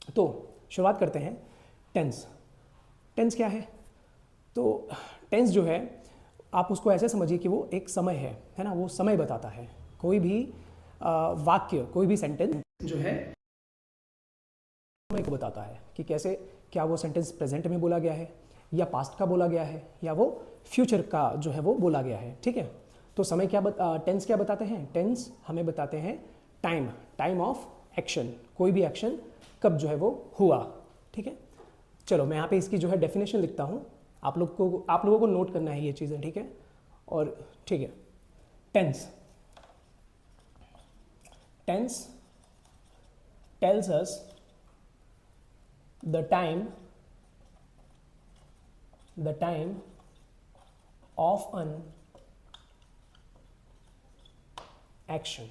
तो शुरुआत करते हैं टेंस। टेंस क्या है? तो टेंस जो है आप उसको ऐसे समझिए कि वो एक समय है ना, वो समय बताता है। कोई भी वाक्य, कोई भी सेंटेंस जो है समय को बताता है कि कैसे, क्या वो सेंटेंस प्रेजेंट में बोला गया है या पास्ट का बोला गया है या वो फ्यूचर का जो है वो बोला गया है। ठीक है, तो समय टेंस क्या बताते हैं? टेंस हमें बताते हैं टाइम, टाइम ऑफ एक्शन, कोई भी एक्शन कब जो है वो हुआ। ठीक है, चलो मैं यहाँ पे इसकी जो है डेफिनेशन लिखता हूँ, आप लोगों को नोट करना है ये चीज़ें। ठीक है, और ठीक है, tense tense tells us the time of an action.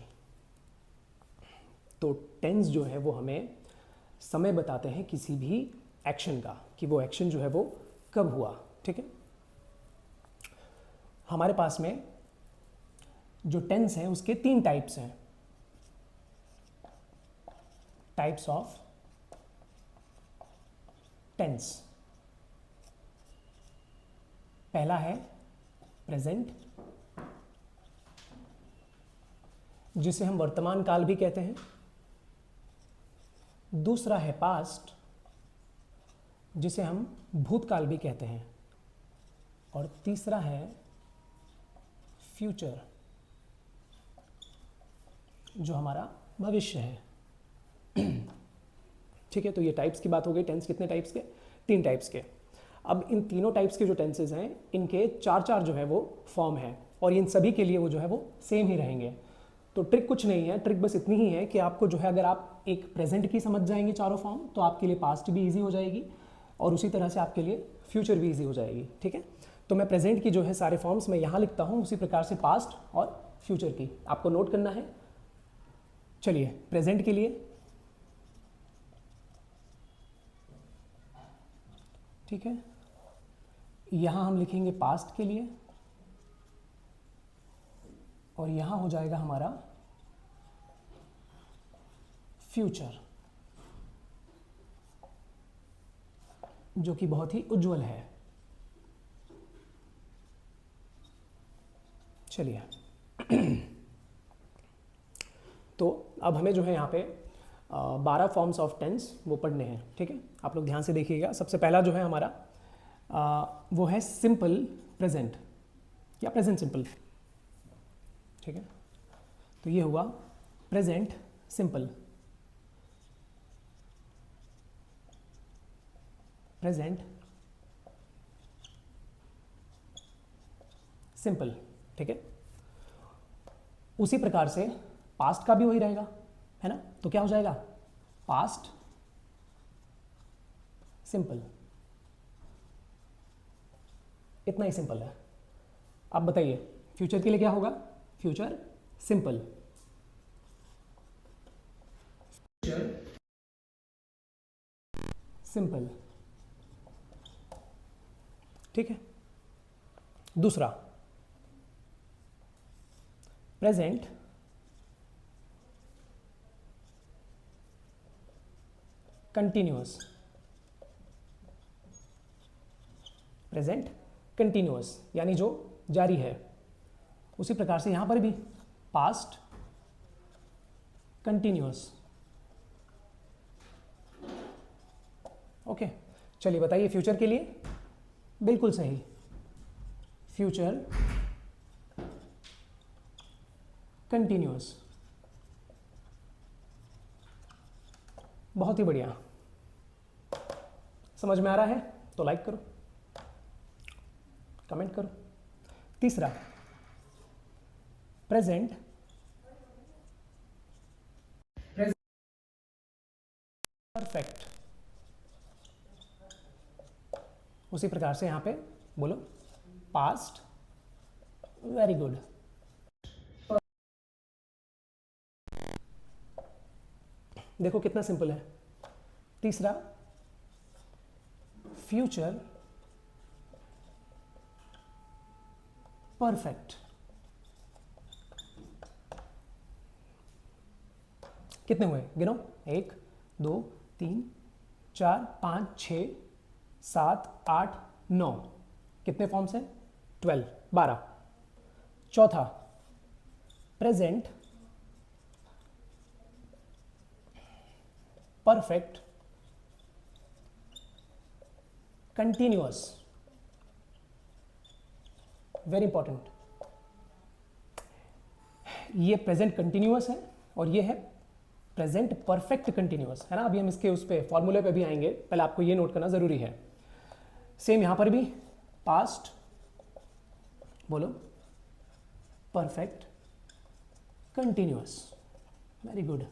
तो टेंस जो है वो हमें समय बताते हैं किसी भी एक्शन का, कि वो एक्शन जो है वो कब हुआ। ठीक है, हमारे पास में जो टेंस है उसके 3 टाइप्स हैं, टाइप्स ऑफ टेंस। पहला है प्रेजेंट, जिसे हम वर्तमान काल भी कहते हैं। दूसरा है पास्ट, जिसे हम भूतकाल भी कहते हैं। और तीसरा है फ्यूचर, जो हमारा भविष्य है। ठीक है, तो ये टाइप्स की बात हो गई। टेंस कितने टाइप्स के? 3 टाइप्स के। अब इन तीनों टाइप्स के जो टेंसेज हैं, इनके 4 जो है वो फॉर्म है, और इन सभी के लिए वो जो है वो सेम ही रहेंगे। तो ट्रिक कुछ नहीं है, ट्रिक बस इतनी ही है कि आपको जो है, अगर आप एक प्रेजेंट की समझ जाएंगे चारों फॉर्म, तो आपके लिए पास्ट भी ईजी हो जाएगी, और उसी तरह से आपके लिए फ्यूचर भी ईजी हो जाएगी। ठीक है, तो मैं प्रेजेंट की जो है सारे फॉर्म्स मैं यहाँ लिखता हूँ, उसी प्रकार से पास्ट और फ्यूचर की आपको नोट करना है। चलिए, प्रेजेंट के लिए, ठीक है, यहाँ हम लिखेंगे पास्ट के लिए, और यहाँ हो जाएगा हमारा फ्यूचर, जो कि बहुत ही उज्जवल है। चलिए, तो अब हमें जो है यहाँ पे 12 फॉर्म्स ऑफ टेंस वो पढ़ने हैं। ठीक है, आप लोग ध्यान से देखिएगा। सबसे पहला जो है हमारा वो है सिंपल प्रेजेंट या प्रेजेंट सिंपल। ठीक है, तो ये हुआ प्रेजेंट सिंपल, प्रेजेंट सिंपल। ठीक है, उसी प्रकार से पास्ट का भी वही रहेगा, है ना। तो क्या हो जाएगा? Past simple. इतना ही सिंपल है। अब बताइए फ्यूचर के लिए क्या होगा? Future simple, future simple. ठीक है, दूसरा प्रेजेंट कंटिन्यूअस, प्रेजेंट कंटिन्यूअस यानी जो जारी है। उसी प्रकार से यहां पर भी पास्ट कंटिन्यूअस। ओके, चलिए बताइए फ्यूचर के लिए। बिल्कुल सही, फ्यूचर कंटिन्यूअस। बहुत ही बढ़िया, समझ में आ रहा है तो लाइक करो, कमेंट करो। तीसरा प्रेजेंट परफेक्ट। उसी प्रकार से यहां पे बोलो पास्ट वेरी गुड। देखो कितना सिंपल है। तीसरा फ्यूचर परफेक्ट। कितने हुए गिनो? 1 2 3 4 5 6 7 8 9, कितने फॉर्म्स हैं? 12। चौथा, present perfect continuous, very important. ये प्रेजेंट कंटिन्यूअस है और ये है प्रेजेंट परफेक्ट कंटिन्यूअस, है ना। अभी हम इसके उस पे फॉर्मूले पे भी आएंगे, पहले आपको ये नोट करना जरूरी है। सेम यहां पर भी पास्ट, बोलो, परफेक्ट कंटिन्यूअस, वेरी गुड।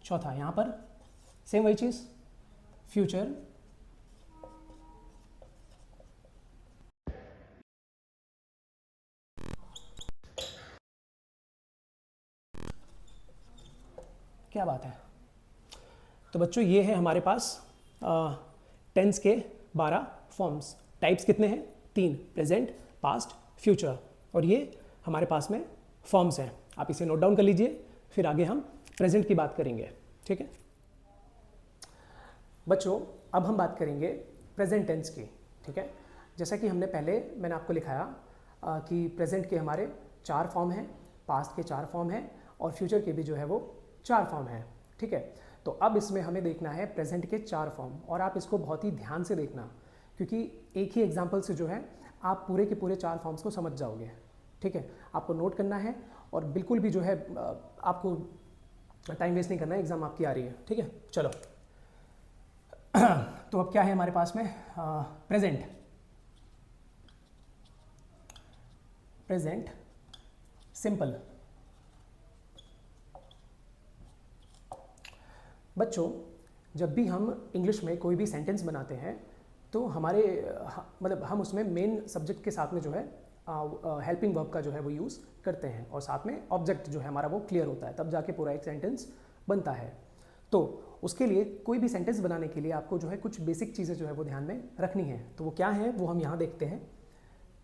चौथा यहां पर सेम वही चीज, फ्यूचर क्या बात है। तो बच्चों ये है हमारे पास टेंस के 12 फॉर्म्स। टाइप्स कितने हैं? 3, प्रेजेंट, पास्ट, फ्यूचर, और ये हमारे पास में फॉर्म्स हैं। आप इसे नोट डाउन कर लीजिए, फिर आगे हम प्रेजेंट की बात करेंगे, ठीक है बच्चों। अब हम बात करेंगे प्रेजेंट टेंस की, ठीक है। जैसा कि मैंने आपको लिखाया कि प्रेजेंट के हमारे 4 फॉर्म हैं, पास्ट के 4 फॉर्म हैं, और फ्यूचर के भी जो है वो 4 फॉर्म हैं, ठीक है। तो अब इसमें हमें देखना है प्रेजेंट के 4 फॉर्म, और आप इसको बहुत ही ध्यान से देखना, क्योंकि एक ही एग्जाम्पल से जो है आप पूरे के पूरे 4 फॉर्म्स को समझ जाओगे, ठीक है। आपको नोट करना है और बिल्कुल भी जो है आपको टाइम वेस्ट नहीं करना है, एग्जाम आपकी आ रही है, ठीक है। चलो तो अब क्या है हमारे पास में? Present simple. बच्चों जब भी हम इंग्लिश में कोई भी सेंटेंस बनाते हैं तो हमारे मतलब हम उसमें मेन सब्जेक्ट के साथ में जो है हेल्पिंग वर्ब का जो है वो यूज़ करते हैं, और साथ में ऑब्जेक्ट जो है हमारा वो क्लियर होता है, तब जाके पूरा एक सेंटेंस बनता है। तो उसके लिए कोई भी सेंटेंस बनाने के लिए आपको जो है कुछ बेसिक चीज़ें जो है वो ध्यान में रखनी है। तो वो क्या है वो हम यहाँ देखते हैं,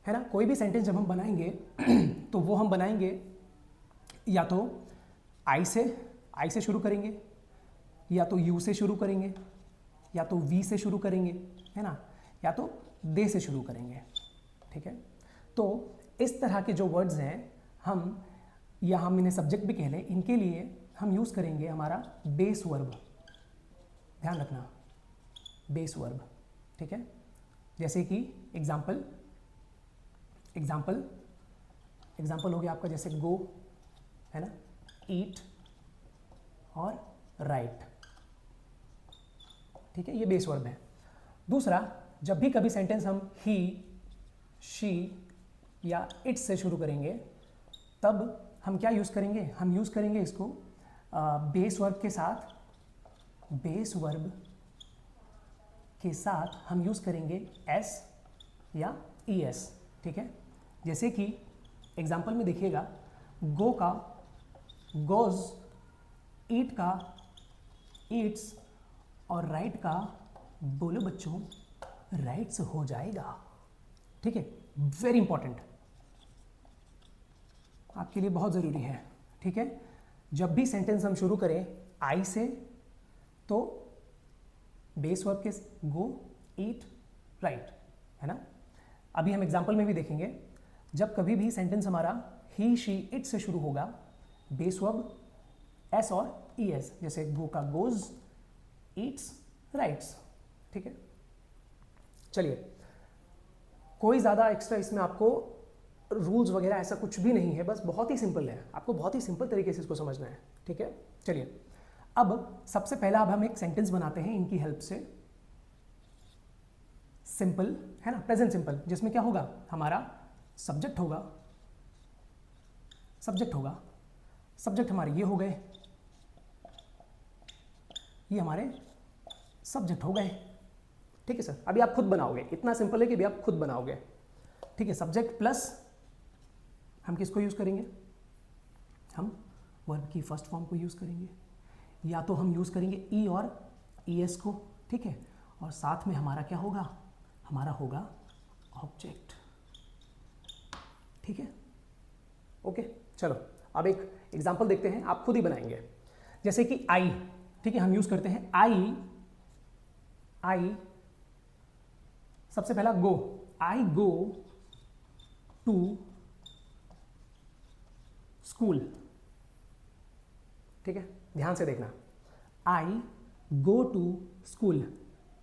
है ना। कोई भी सेंटेंस जब हम बनाएंगे तो वो हम बनाएंगे या तो आई से शुरू करेंगे, या तो यू से शुरू करेंगे, या तो वी से शुरू करेंगे, है ना, या तो दे से शुरू करेंगे, ठीक है। तो इस तरह के जो वर्ड्स हैं हम, या हम इन्हें सब्जेक्ट भी कह लें, इनके लिए हम यूज़ करेंगे हमारा बेस वर्ब। ध्यान रखना, बेस वर्ब, ठीक है। जैसे कि एग्जाम्पल हो गया आपका, जैसे गो, है ना, ईट और राइट, ठीक है, ये बेस वर्ब है। दूसरा, जब भी कभी सेंटेंस हम ही, शी या इट्स से शुरू करेंगे तब हम क्या यूज़ करेंगे? हम यूज़ करेंगे इसको बेस वर्ब के साथ हम यूज़ करेंगे एस या ई एस, ठीक है। जैसे कि एग्जाम्पल में देखिएगा, गो का गोज, ईट का ईट्स, और राइट का, बोलो बच्चों, राइट्स हो जाएगा, ठीक है। वेरी इंपॉर्टेंट, आपके लिए बहुत ज़रूरी है, ठीक है। जब भी सेंटेंस हम शुरू करें आई से तो बेस वर्ब के गो, ईट, राइट, है ना। अभी हम एग्जाम्पल में भी देखेंगे, जब कभी भी सेंटेंस हमारा ही, शी, इट से शुरू होगा, बेस वर्ब एस और ई एस, जैसे गो का गोज, ईट्स, राइट्स, ठीक है। चलिए, कोई ज़्यादा एक्स्ट्रा इसमें आपको रूल्स वगैरह ऐसा कुछ भी नहीं है, बस बहुत ही सिंपल है, आपको बहुत ही सिंपल तरीके से इसको समझना है, ठीक है। चलिए, अब सबसे पहला अब हम एक सेंटेंस बनाते हैं इनकी हेल्प से, सिंपल, है ना, प्रेजेंट सिंपल, जिसमें क्या होगा? हमारा सब्जेक्ट होगा, सब्जेक्ट हमारे ये हो गए, ये हमारे सब्जेक्ट हो गए, ठीक है सर। अभी आप खुद बनाओगे, इतना सिंपल है कि अभी आप खुद बनाओगे, ठीक है। सब्जेक्ट प्लस हम किसको यूज़ करेंगे? हम वर्ब की फर्स्ट फॉर्म को यूज़ करेंगे, या तो हम यूज़ करेंगे ई और ई एस को, ठीक है, और साथ में हमारा क्या होगा? हमारा होगा ऑब्जेक्ट, ठीक है, ओके। चलो अब एक एग्जाम्पल देखते हैं, आप खुद ही बनाएंगे, जैसे कि आई, ठीक है, हम यूज करते हैं आई सबसे पहला गो, आई गो टू स्कूल। ठीक है, ध्यान से देखना, आई गो टू स्कूल,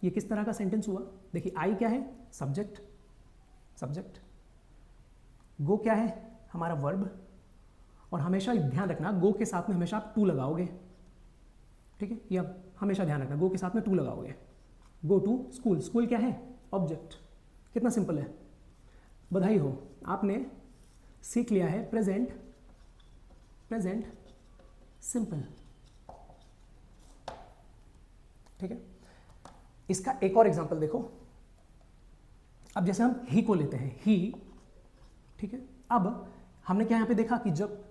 ये किस तरह का सेंटेंस हुआ? देखिए आई क्या है? सब्जेक्ट, सब्जेक्ट, गो क्या है? हमारा वर्ब, और हमेशा ध्यान रखना गो के साथ में हमेशा आप टू लगाओगे। ठीक है, ये आप हमेशा ध्यान रखना, गो के साथ में टू लगाओगे। गो टू स्कूल, स्कूल क्या है? ऑब्जेक्ट। कितना सिंपल है, बधाई हो, आपने सीख लिया है प्रेजेंट, प्रेजेंट सिंपल। ठीक है, इसका एक और एग्जांपल देखो। अब जैसे हम ही को लेते हैं, ही, ठीक है, अब हमने क्या यहां पे देखा कि जब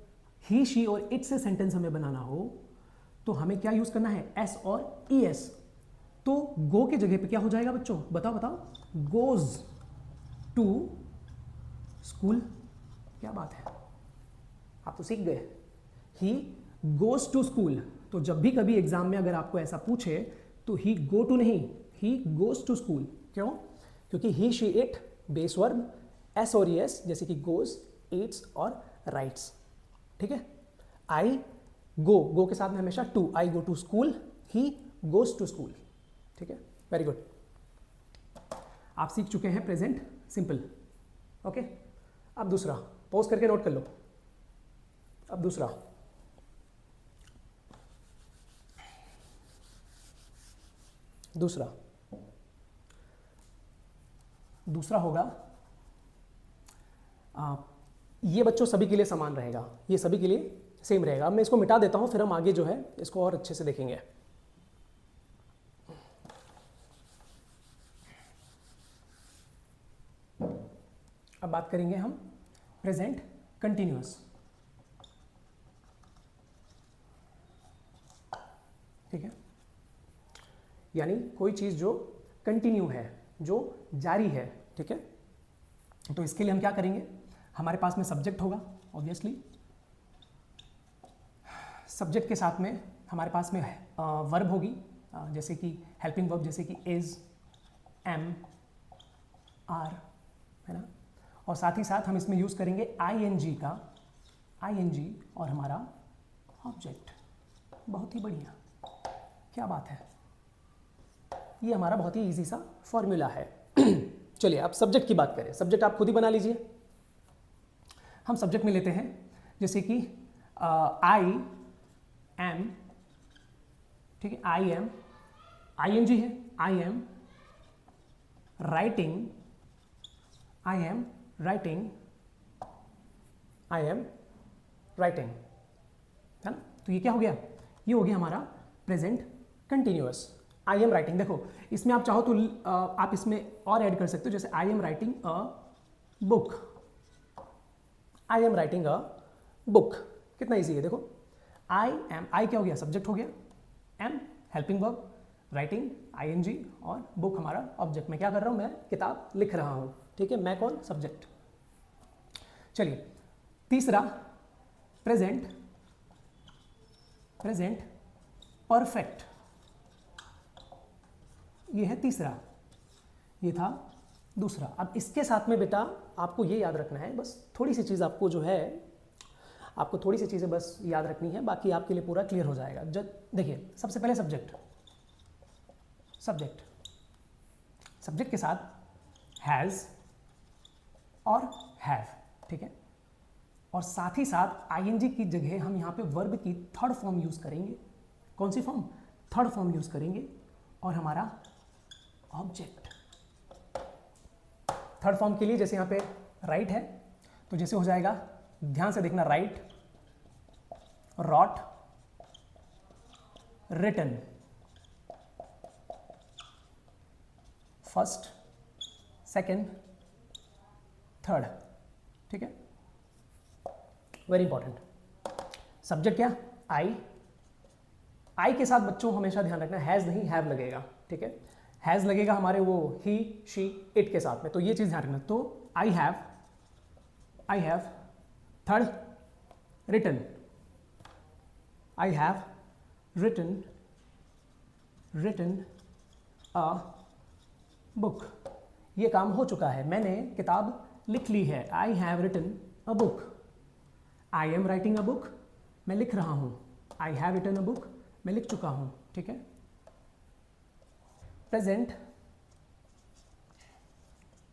ही, शी और इट से सेंटेंस हमें बनाना हो तो हमें क्या यूज करना है? एस और ई एस। तो गो के जगह पे क्या हो जाएगा बच्चों? बताओ बताओ, गोज टू स्कूल। क्या बात है, आप तो सीख गए। ही गोज टू स्कूल, तो जब भी कभी एग्जाम में अगर आपको ऐसा पूछे तो ही गो टू नहीं, ही गोज टू स्कूल। क्यों? क्योंकि he, she, it base verb, S और ई एस जैसे कि गोज, ईट्स और राइट्स। ठीक है, आई गो के साथ में हमेशा to, I go to school, he goes to school. ठीक है, वेरी गुड, आप सीख चुके हैं प्रेजेंट सिंपल। ओके, अब दूसरा, पॉज करके नोट कर लो। अब दूसरा, दूसरा होगा, ये बच्चों सभी के लिए समान रहेगा, ये सभी के लिए सेम रहेगा। अब मैं इसको मिटा देता हूं, फिर हम आगे जो है इसको और अच्छे से देखेंगे। अब बात करेंगे हम प्रेजेंट कंटिन्यूअस। ठीक है, यानी कोई चीज जो कंटिन्यू है, जो जारी है। ठीक है, तो इसके लिए हम क्या करेंगे? हमारे पास में सब्जेक्ट होगा ऑब्वियसली, सब्जेक्ट के साथ में हमारे पास में वर्ब होगी, जैसे कि हेल्पिंग वर्ब, जैसे कि इज, एम, आर, है ना। और साथ ही साथ हम इसमें यूज करेंगे आईएनजी का, आईएनजी और हमारा ऑब्जेक्ट। बहुत ही बढ़िया, क्या बात है, ये हमारा बहुत ही इजी सा फॉर्मूला है। चलिए अब सब्जेक्ट की बात करें। सब्जेक्ट आप खुद ही बना लीजिए। हम सब्जेक्ट में लेते हैं जैसे कि आई एम, ठीक है, आई एम, आईएनजी है, I am writing, I am writing, I am writing, है ना। तो ये क्या हो गया? ये हो गया हमारा present continuous. I am writing, देखो इसमें आप चाहो तो आप इसमें और ऐड कर सकते हो, जैसे I am writing a book, I am writing a book. कितना इजी है, देखो आई एम, आई क्या हो गया? सब्जेक्ट हो गया, am helping verb, writing ING, और बुक हमारा ऑब्जेक्ट। मैं क्या कर रहा हूं? मैं किताब लिख रहा हूं। ठीक है, मैं कौन? सब्जेक्ट। चलिए तीसरा, प्रेजेंट, प्रेजेंट परफेक्ट, ये है तीसरा, ये था दूसरा। अब इसके साथ में बेटा आपको ये याद रखना है, बस थोड़ी सी चीज़ आपको जो है, आपको थोड़ी सी चीज़ें बस याद रखनी है, बाकी आपके लिए पूरा क्लियर हो जाएगा। जब देखिए सबसे पहले सब्जेक्ट, सब्जेक्ट, सब्जेक्ट के साथ हैज़ और हैव, ठीक है, और साथ ही साथ आईएनजी की जगह हम यहाँ पे वर्ब की थर्ड फॉर्म यूज करेंगे। कौन सी फॉर्म? थर्ड फॉर्म यूज करेंगे, और हमारा ऑब्जेक्ट। थर्ड फॉर्म के लिए जैसे यहाँ पे राइट है, तो जैसे हो जाएगा, ध्यान से देखना, write, wrote, written, first, second, third. ठीक है, वेरी इंपॉर्टेंट। सब्जेक्ट क्या? आई, आई के साथ बच्चों हमेशा ध्यान रखना हैज नहीं हैव लगेगा। ठीक है, हैज लगेगा हमारे वो ही, शी, इट के साथ में, तो ये चीज ध्यान रखना। तो I have, third written, I have written written a book। ये काम हो चुका है, मैंने किताब लिख ली है। I have written a book। I am writing a book, मैं लिख रहा हूँ। I have written a book, मैं लिख चुका हूँ। ठीक है। Present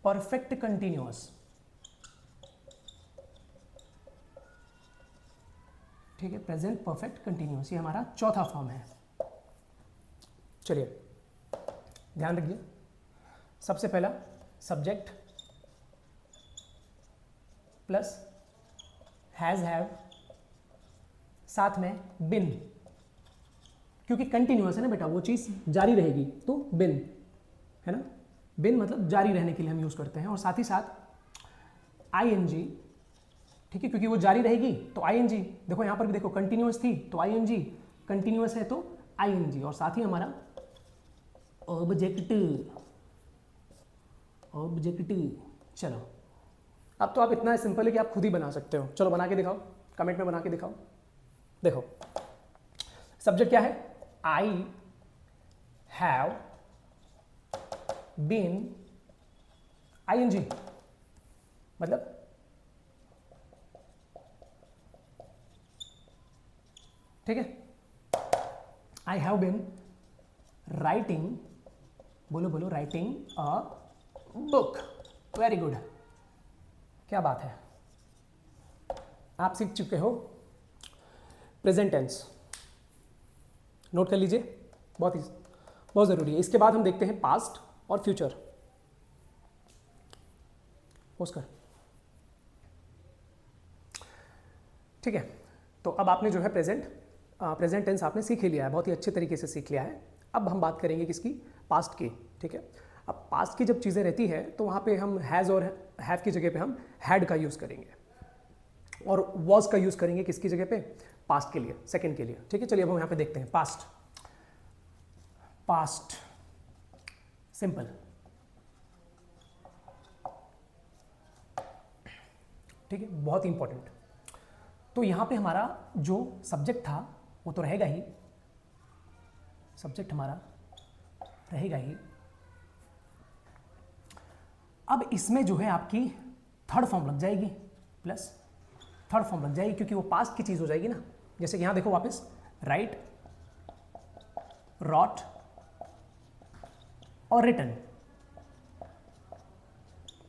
perfect continuous. ठीक है, प्रेजेंट परफेक्ट कंटिन्यूअस, ये हमारा चौथा फॉर्म है। चलिए ध्यान रखिए, सबसे पहला सब्जेक्ट प्लस हैज़ हैव, साथ में बिन, क्योंकि कंटिन्यूअस है ना बेटा, वो चीज़ जारी रहेगी तो बिन है ना। बिन मतलब जारी रहने के लिए हम यूज़ करते हैं। और साथ ही साथ आईएनजी, ठीक है, क्योंकि वो जारी रहेगी तो आईएनजी। देखो यहाँ पर भी देखो कंटिन्यूअस थी तो आईएनजी, कंटिन्यूअस है तो आईएनजी। और साथ ही हमारा ऑब्जेक्ट, ऑब्जेक्ट। चलो अब तो आप इतना सिंपल है कि आप खुद ही बना सकते हो। चलो बना के दिखाओ, कमेंट में बना के दिखाओ। देखो सब्जेक्ट क्या है, आई हैव बीन, आईएनजी मतलब ठीक है। आई हैव बीन राइटिंग, बोलो बोलो, writing a book. Very good, क्या बात है, आप सीख चुके हो प्रेजेंट टेंस। नोट कर लीजिए, बहुत ज़रूरी है। इसके बाद हम देखते हैं पास्ट और फ्यूचर। पोस्ट कर। ठीक है, तो अब आपने जो है प्रेजेंट टेंस आपने सीख ही लिया है, बहुत ही अच्छे तरीके से सीख लिया है। अब हम बात करेंगे किसकी, पास्ट की। ठीक है, अब पास्ट की जब चीज़ें रहती है तो वहाँ पे हम हैज़ और हैव की जगह पे हम हैड का यूज़ करेंगे, और वॉज का यूज़ करेंगे किसकी जगह पे, पास्ट के लिए, सेकंड के लिए। ठीक है, चलिए अब हम यहाँ पे देखते हैं पास्ट। पास्ट सिंपल, ठीक है, बहुत इंपॉर्टेंट। तो यहाँ पे हमारा जो सब्जेक्ट था वो तो रहेगा ही, सब्जेक्ट हमारा रहेगा ही। अब इसमें जो है आपकी थर्ड फॉर्म लग जाएगी, प्लस थर्ड फॉर्म लग जाएगी, क्योंकि वो पास्ट की चीज़ हो जाएगी ना। जैसे कि यहाँ देखो वापस, राइट, रॉट और रिटन।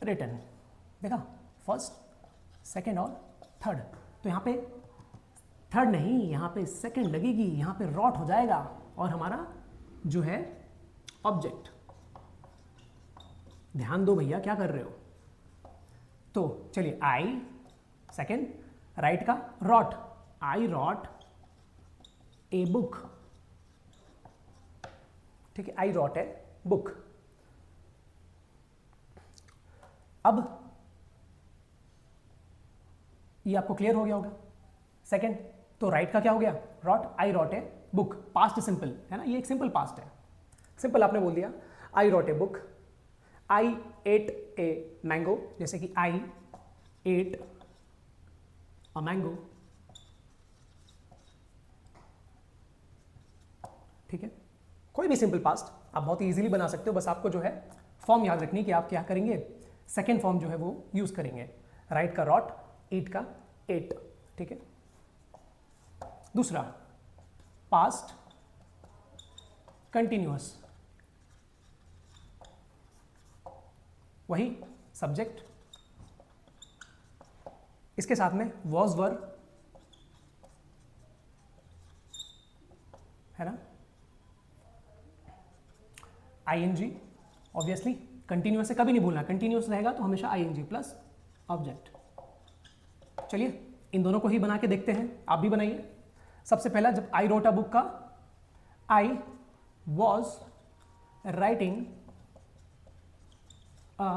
रिटन देखा, फर्स्ट, सेकंड और थर्ड। तो यहाँ पे थर्ड नहीं, यहाँ पे सेकंड लगेगी, यहाँ पे रॉट हो जाएगा, और हमारा जो है ऑब्जेक्ट। ध्यान दो भैया, क्या कर रहे हो। तो चलिए, आई सेकंड, राइट का wrote, I wrote a book. ठीक है, आई रॉट ए बुक। अब ये आपको क्लियर हो गया होगा। सेकंड, तो राइट का क्या हो गया, wrote, I wrote a book, past simple है ना, ये एक सिंपल पास्ट है। सिंपल आपने बोल दिया, I wrote a book, I ate a mango, जैसे कि आई एट अ मैंगो। ठीक है, कोई भी सिंपल पास्ट आप बहुत ही इजीली बना सकते हो, बस आपको जो है फॉर्म याद रखनी कि आप क्या करेंगे, सेकेंड फॉर्म जो है वो यूज करेंगे, राइट का रॉट, ईट का एट। ठीक है, दूसरा पास्ट कंटिन्यूअस, वही सब्जेक्ट, इसके साथ में वॉज वर है ना, आईएनजी ऑब्वियसली, कंटिन्यूअस से कभी नहीं भूलना, कंटिन्यूअस रहेगा तो हमेशा आईएनजी प्लस ऑब्जेक्ट। चलिए इन दोनों को ही बना के देखते हैं, आप भी बनाइए। सबसे पहला, जब आई रोट अ बुक का, I was writing a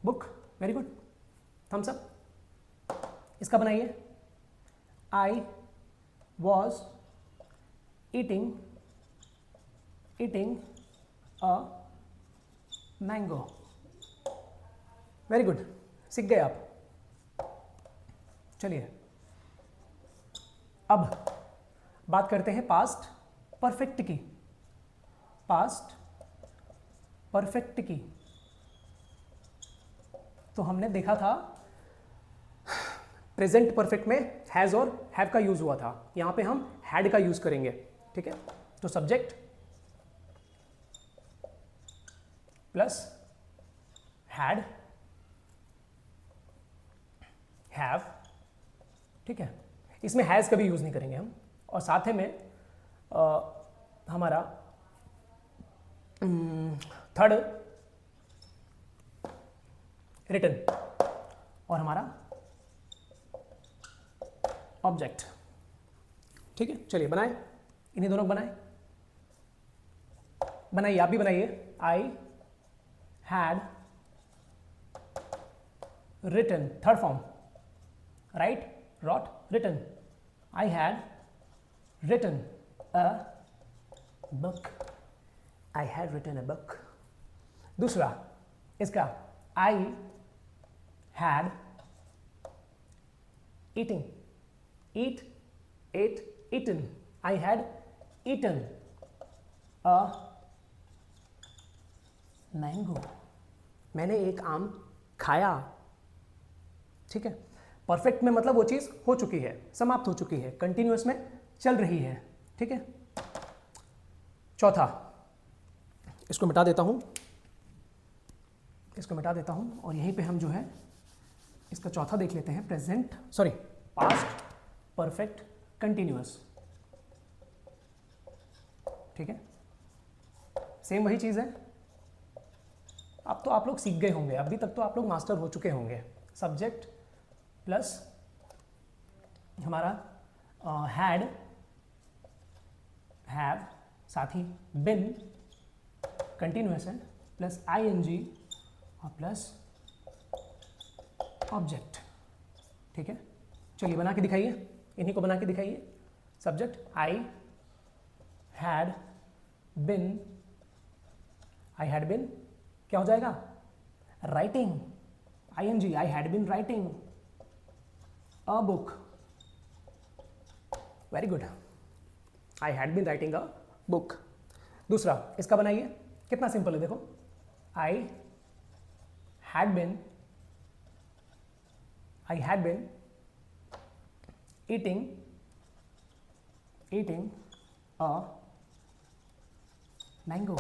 book, very good, thumbs up. इसका बनाइए, I was eating a mango, very good, सीख गए आप। चलिए अब बात करते हैं पास्ट परफेक्ट की, पास्ट परफेक्ट की, तो हमने देखा था प्रेजेंट परफेक्ट में हैज़ और हैव का यूज हुआ था, यहां पे हम हैड का यूज करेंगे, ठीक है। तो सब्जेक्ट प्लस हैड, हैव, ठीक है। इसमें हैज़ कभी यूज नहीं करेंगे हम, और साथ में हमारा थर्ड रिटन और हमारा ऑब्जेक्ट, ठीक है। चलिए बनाए, इन्हीं दोनों को बनाइए, आप भी बनाइए। I had written, third form, write, wrote, written, I had written a book, I had written a book. दूसरा इसका, I had eating, eat, ate, eaten, I had eaten a mango, मैंने एक आम खाया, ठीक है। परफेक्ट में मतलब वो चीज़ हो चुकी है, समाप्त हो चुकी है, कंटिन्यूअस में चल रही है, ठीक है। चौथा, इसको मिटा देता हूँ, इसको मिटा देता हूँ, और यहीं पे हम जो है इसका चौथा देख लेते हैं, present, sorry, past perfect continuous, ठीक है। सेम वही चीज़ है, अब तो आप लोग सीख गए होंगे, अभी तक तो आप लोग मास्टर हो चुके होंगे। सब्जेक्ट प्लस हमारा हैड, हैव, साथ ही बिन कंटिन्यूअस है, प्लस आईएनजी और प्लस ऑब्जेक्ट, ठीक है। चलिए बना के दिखाइए, इन्हीं को बना के दिखाइए। Subject I had been, I had been क्या हो जाएगा, writing, ING, I had been writing a book, very good, I had been writing a book. दूसरा इसका बनाइए, कितना सिंपल है देखो, I had been, I had been eating a mango,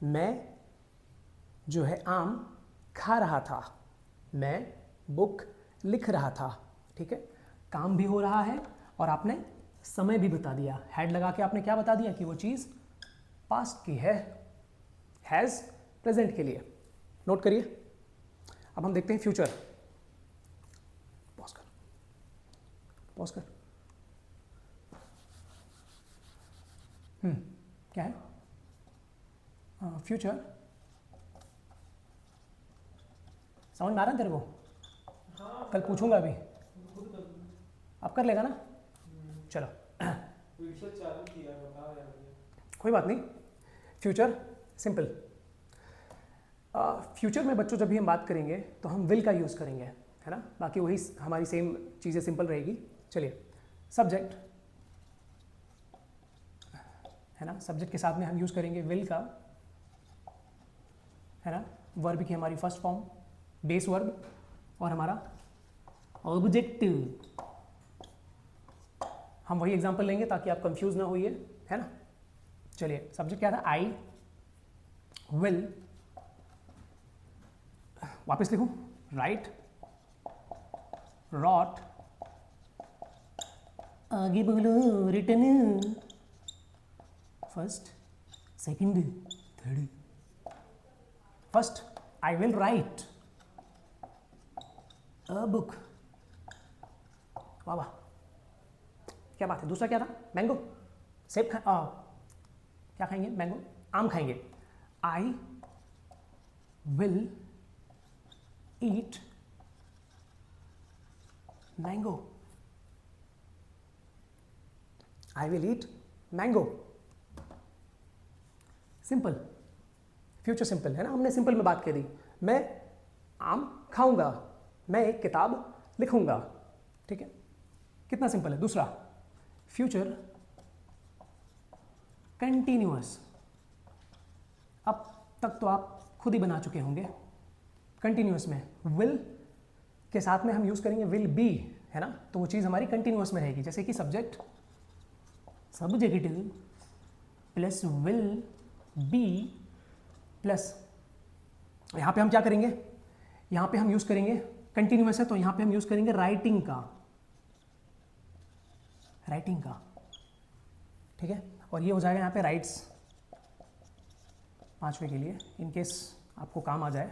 मैं जो है आम खा रहा था, मैं बुक लिख रहा था, ठीक है। काम भी हो रहा है और आपने समय भी बता दिया, हैड लगा के आपने क्या बता दिया कि वो चीज़ पास्ट की है, हैज़ प्रेजेंट के लिए। नोट करिए। अब हम देखते हैं फ्यूचर, पॉज कर, क्या है फ्यूचर, समझ में आ रहा है तेरे को? हाँ, कल पूछूंगा अभी, अब कर लेगा ना? चलो चालू किया, बताओ यार, कोई बात नहीं। फ्यूचर सिंपल, फ्यूचर में बच्चों जब भी हम बात करेंगे तो हम विल का यूज़ करेंगे, है ना, बाकी वही हमारी सेम चीज़ें सिंपल रहेगी। चलिए सब्जेक्ट है ना, सब्जेक्ट के साथ में हम यूज़ करेंगे विल का, है ना। वर्ब की हमारी फर्स्ट फॉर्म बेस वर्ब और हमारा ऑब्जेक्टिव। हम वही एग्जांपल लेंगे ताकि आप कंफ्यूज ना होइए, है ना। चलिए सब्जेक्ट क्या था, आई विल, वापस लिखूं, राइट, रॉट, आगे बोलो, written, first, second, third. First I will write a book, वाह वाह, क्या बात है। दूसरा क्या था, मैंगो, सेब क्या खाएंगे, मैंगो, आम खाएंगे। I will eat mango, I will eat mango. Simple, future simple है ना, हमने सिंपल में बात करी। मैं आम खाऊंगा, मैं एक किताब लिखूंगा, ठीक है, कितना सिंपल है। दूसरा फ्यूचर कंटिन्यूअस, अब तक तो आप खुद ही बना चुके होंगे। कंटिन्यूअस में विल के साथ में हम यूज़ करेंगे विल बी, है ना, तो वो चीज़ हमारी कंटिन्यूअस में रहेगी। जैसे कि subject subjective plus will be plus, यहाँ पे हम क्या करेंगे, यहाँ पे हम यूज़ करेंगे, कंटिन्यूअस है तो यहाँ पे हम यूज़ करेंगे राइटिंग का, राइटिंग का, ठीक है। और ये हो जाएगा यहाँ पे राइट्स, 5वें के लिए, इन केस आपको काम आ जाए,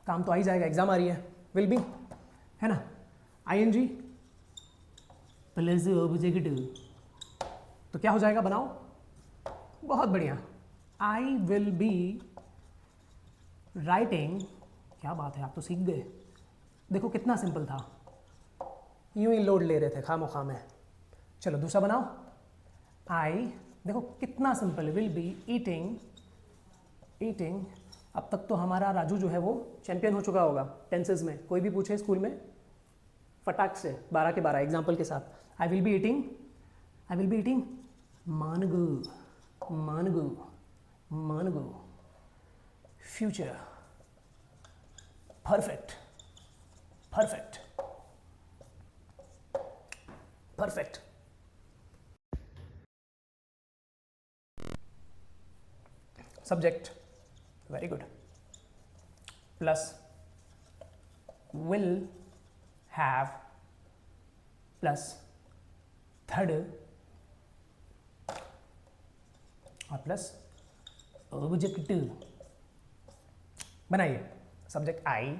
काम तो आ ही जाएगा, एग्जाम आ रही है, विल बी, है ना, आईएनजी प्लस ऑब्जेक्टिव, तो क्या हो जाएगा, बनाओ, बहुत बढ़िया, आई विल बी राइटिंग, क्या बात है, आप तो सीख गए, देखो कितना सिंपल था, यूं ही लोड ले रहे थे खामोखा में। चलो दूसरा बनाओ, आई, देखो कितना simple, will be eating, eating, अब तक तो हमारा राजू जो है वो चैंपियन हो चुका होगा टेंसेस में, कोई भी पूछे स्कूल में फटाक से 12 के 12 एग्जाम्पल के साथ, I will be eating, I will be eating mango, mango, mango, future, perfect, perfect, perfect, subject, very good, plus will have plus third और प्लस ऑब्जेक्टिव, बनाइए, subject I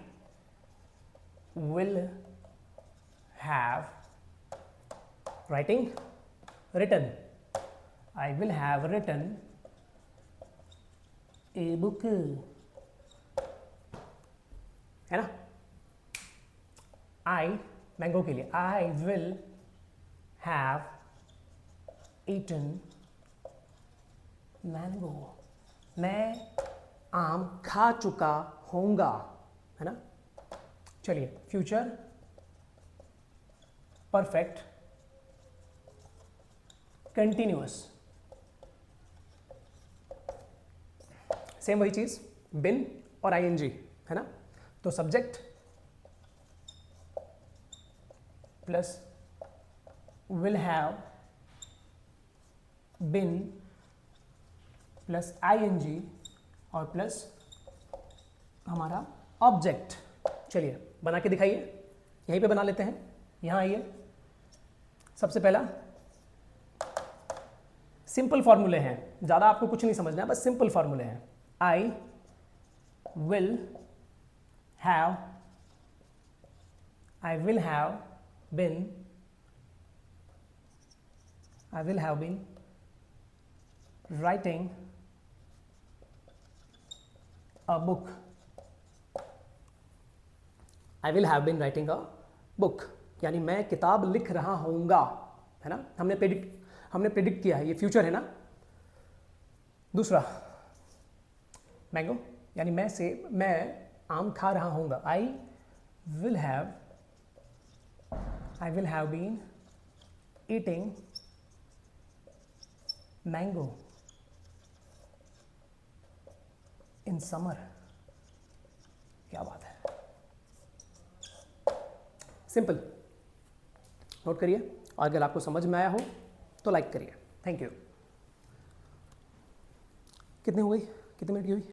will have writing, written, I will have written a book, है ना, I mango के लिए, I will have eaten mango, मैं आम खा चुका होऊंगा, है ना। चलिए, फ्यूचर परफेक्ट कंटिन्यूअस, सेम वही चीज, बिन और आईएनजी, है ना, तो subject plus will have been plus ING और प्लस हमारा ऑब्जेक्ट। चलिए बना के दिखाइए, यहीं पे बना लेते हैं, यहाँ आइए, सबसे पहला सिंपल फॉर्मूले हैं, ज़्यादा आपको कुछ नहीं समझना है, बस सिंपल फॉर्मूले हैं। आई will have, I will have been, I will have been writing a book, I will have been writing a book, यानी मैं किताब लिख रहा होऊंगा, है ना, हमने प्रेडिक्ट किया है, ये फ्यूचर है ना। दूसरा मैंगो, यानी मैं आम खा रहा होऊंगा, आई will have been eating mango in summer, क्या बात है, सिंपल, नोट करिए, और अगर आपको समझ में आया हो तो लाइक करिए। Thank you. कितनी हो गई, कितने मिनट की हुई?